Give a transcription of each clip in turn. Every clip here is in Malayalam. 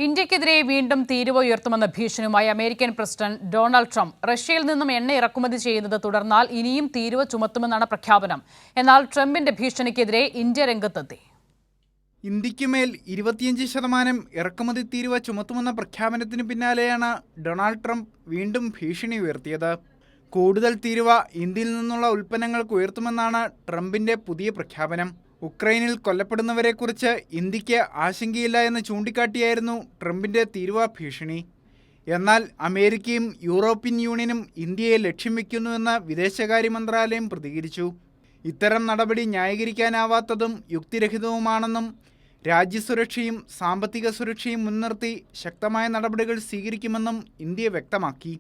ഇന്ത്യക്കെതിരെ വീണ്ടും തീരുവ ഉയർത്തുമെന്ന ഭീഷണിയുമായി അമേരിക്കൻ പ്രസിഡന്റ് ഡൊണാൾഡ് ട്രംപ് റഷ്യയിൽ നിന്നും എണ്ണ ഇറക്കുമതി ചെയ്യുന്നത് തുടർന്നാൽ ഇനിയും തീരുവ ചുമത്തുമെന്നാണ് പ്രഖ്യാപനം. എന്നാൽ ട്രംപിന്റെ ഭീഷണിക്കെതിരെ ഇന്ത്യ രംഗത്തെത്തി. ഇന്ത്യക്കുമേൽ 25% ഇറക്കുമതി തീരുവ ചുമത്തുമെന്ന പ്രഖ്യാപനത്തിന് പിന്നാലെയാണ് ഡൊണാൾഡ് ട്രംപ് വീണ്ടും ഭീഷണി ഉയർത്തിയത്. കൂടുതൽ തീരുവ ഇന്ത്യയിൽ നിന്നുള്ള ഉൽപ്പന്നങ്ങൾക്ക് ഉയർത്തുമെന്നാണ് ട്രംപിന്റെ പുതിയ പ്രഖ്യാപനം. ഉക്രൈനിൽ കൊല്ലപ്പെടുന്നവരെക്കുറിച്ച് ഇന്ത്യക്ക് ആശങ്കയില്ല എന്ന് ചൂണ്ടിക്കാട്ടിയായിരുന്നു ട്രംപിന്റെ തീരുവ ഭീഷണി. എന്നാൽ അമേരിക്കയും യൂറോപ്യൻ യൂണിയനും ഇന്ത്യയെ ലക്ഷ്യം വെക്കുന്നുവെന്ന് വിദേശകാര്യ മന്ത്രാലയം പ്രതികരിച്ചു. ഇത്തരം നടപടി ന്യായീകരിക്കാനാവാത്തതും യുക്തിരഹിതവുമാണെന്നും രാജ്യസുരക്ഷയും സാമ്പത്തിക സുരക്ഷയും മുൻനിർത്തി ശക്തമായ നടപടികൾ സ്വീകരിക്കുമെന്നും ഇന്ത്യ വ്യക്തമാക്കി.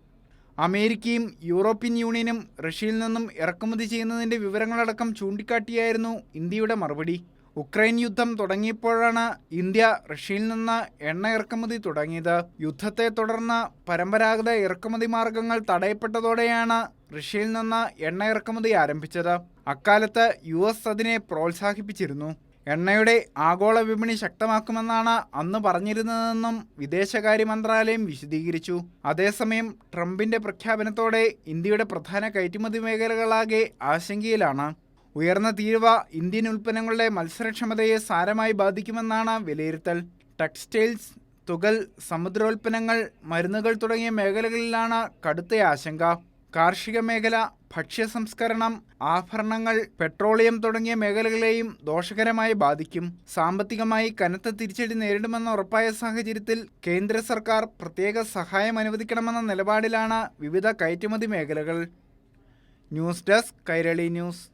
അമേരിക്കയും യൂറോപ്യൻ യൂണിയനും റഷ്യയിൽ നിന്നും ഇറക്കുമതി ചെയ്യുന്നതിൻ്റെ വിവരങ്ങളടക്കം ചൂണ്ടിക്കാട്ടിയായിരുന്നു ഇന്ത്യയുടെ മറുപടി. ഉക്രൈൻ യുദ്ധം തുടങ്ങിയപ്പോഴാണ് ഇന്ത്യ റഷ്യയിൽ നിന്ന് എണ്ണ ഇറക്കുമതി തുടങ്ങിയത്. യുദ്ധത്തെ തുടർന്ന് പരമ്പരാഗത ഇറക്കുമതി മാർഗങ്ങൾ തടയപ്പെട്ടതോടെയാണ് റഷ്യയിൽ നിന്ന് എണ്ണ ഇറക്കുമതി ആരംഭിച്ചത്. അക്കാലത്ത് US അതിനെ പ്രോത്സാഹിപ്പിച്ചിരുന്നു. എണ്ണയുടെ ആഗോള വിപണി ശക്തമാക്കുമെന്നാണ് അന്ന് പറഞ്ഞിരുന്നതെന്നും വിദേശകാര്യ മന്ത്രാലയം വിശദീകരിച്ചു. അതേസമയം ട്രംപിന്റെ പ്രഖ്യാപനത്തോടെ ഇന്ത്യയുടെ പ്രധാന കയറ്റുമതി മേഖലകളാകെ ആശങ്കയിലാണ്. ഉയർന്ന തീരുവ ഇന്ത്യൻ ഉൽപ്പന്നങ്ങളുടെ മത്സരക്ഷമതയെ സാരമായി ബാധിക്കുമെന്നാണ് വിലയിരുത്തൽ. ടെക്സ്റ്റൈൽസ്, തുകൽ, സമുദ്രോൽപ്പന്നങ്ങൾ, മരുന്നുകൾ തുടങ്ങിയ മേഖലകളിലാണ് കടുത്ത ആശങ്ക. കാർഷിക മേഖല, ഭക്ഷ്യ സംസ്കരണം, ആഭരണങ്ങൾ, പെട്രോളിയം തുടങ്ങിയ മേഖലകളെയും ദോഷകരമായി ബാധിക്കും. സാമ്പത്തികമായി കനത്ത തിരിച്ചടി നേരിടുമെന്ന് ഉറപ്പായ സാഹചര്യത്തിൽ കേന്ദ്ര സർക്കാർ പ്രത്യേക സഹായം അനുവദിക്കണമെന്ന നിലപാടിലാണ് വിവിധ കയറ്റുമതി മേഖലകൾ. News desk, Kairali news.